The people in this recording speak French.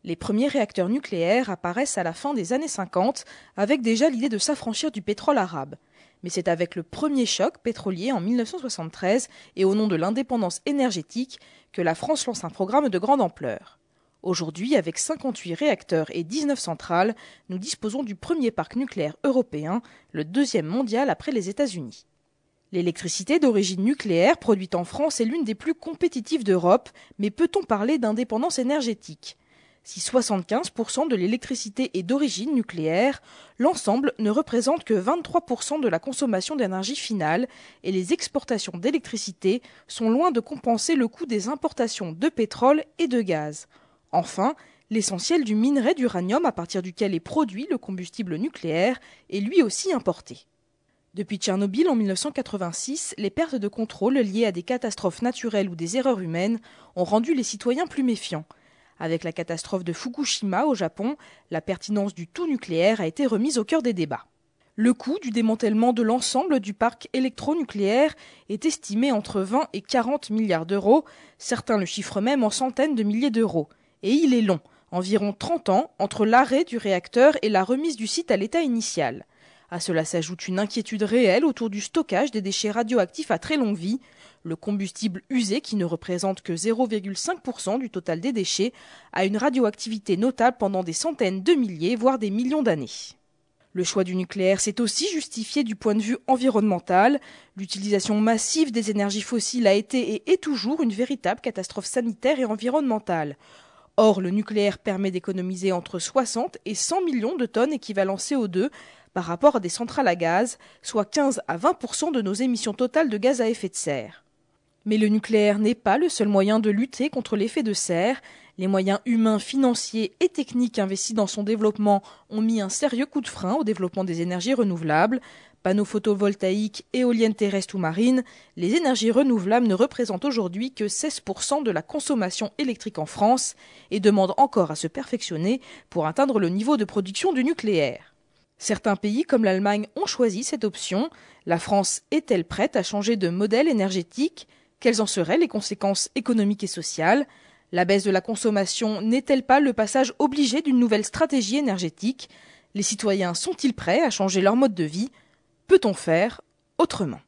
Les premiers réacteurs nucléaires apparaissent à la fin des années 50, avec déjà l'idée de s'affranchir du pétrole arabe. Mais c'est avec le premier choc pétrolier en 1973 et au nom de l'indépendance énergétique que la France lance un programme de grande ampleur. Aujourd'hui, avec 58 réacteurs et 19 centrales, nous disposons du premier parc nucléaire européen, le deuxième mondial après les États-Unis. L'électricité d'origine nucléaire produite en France est l'une des plus compétitives d'Europe, mais peut-on parler d'indépendance énergétique ? Si 75% de l'électricité est d'origine nucléaire, l'ensemble ne représente que 23% de la consommation d'énergie finale et les exportations d'électricité sont loin de compenser le coût des importations de pétrole et de gaz. Enfin, l'essentiel du minerai d'uranium à partir duquel est produit le combustible nucléaire est lui aussi importé. Depuis Tchernobyl en 1986, les pertes de contrôle liées à des catastrophes naturelles ou des erreurs humaines ont rendu les citoyens plus méfiants. Avec la catastrophe de Fukushima au Japon, la pertinence du tout nucléaire a été remise au cœur des débats. Le coût du démantèlement de l'ensemble du parc électronucléaire est estimé entre 20 et 40 milliards d'euros, certains le chiffrent même en centaines de milliers d'euros. Et il est long, environ 30 ans, entre l'arrêt du réacteur et la remise du site à l'état initial. À cela s'ajoute une inquiétude réelle autour du stockage des déchets radioactifs à très longue vie. Le combustible usé, qui ne représente que 0,5% du total des déchets, a une radioactivité notable pendant des centaines de milliers, voire des millions d'années. Le choix du nucléaire s'est aussi justifié du point de vue environnemental. L'utilisation massive des énergies fossiles a été et est toujours une véritable catastrophe sanitaire et environnementale. Or, le nucléaire permet d'économiser entre 60 et 100 millions de tonnes équivalent CO2 par rapport à des centrales à gaz, soit 15 à 20% de nos émissions totales de gaz à effet de serre. Mais le nucléaire n'est pas le seul moyen de lutter contre l'effet de serre. Les moyens humains, financiers et techniques investis dans son développement ont mis un sérieux coup de frein au développement des énergies renouvelables. Panneaux photovoltaïques, éoliennes terrestres ou marines, les énergies renouvelables ne représentent aujourd'hui que 16% de la consommation électrique en France et demandent encore à se perfectionner pour atteindre le niveau de production du nucléaire. Certains pays comme l'Allemagne ont choisi cette option. La France est-elle prête à changer de modèle énergétique ? Quelles en seraient les conséquences économiques et sociales ? La baisse de la consommation n'est-elle pas le passage obligé d'une nouvelle stratégie énergétique ? Les citoyens sont-ils prêts à changer leur mode de vie ? Peut-on faire autrement ?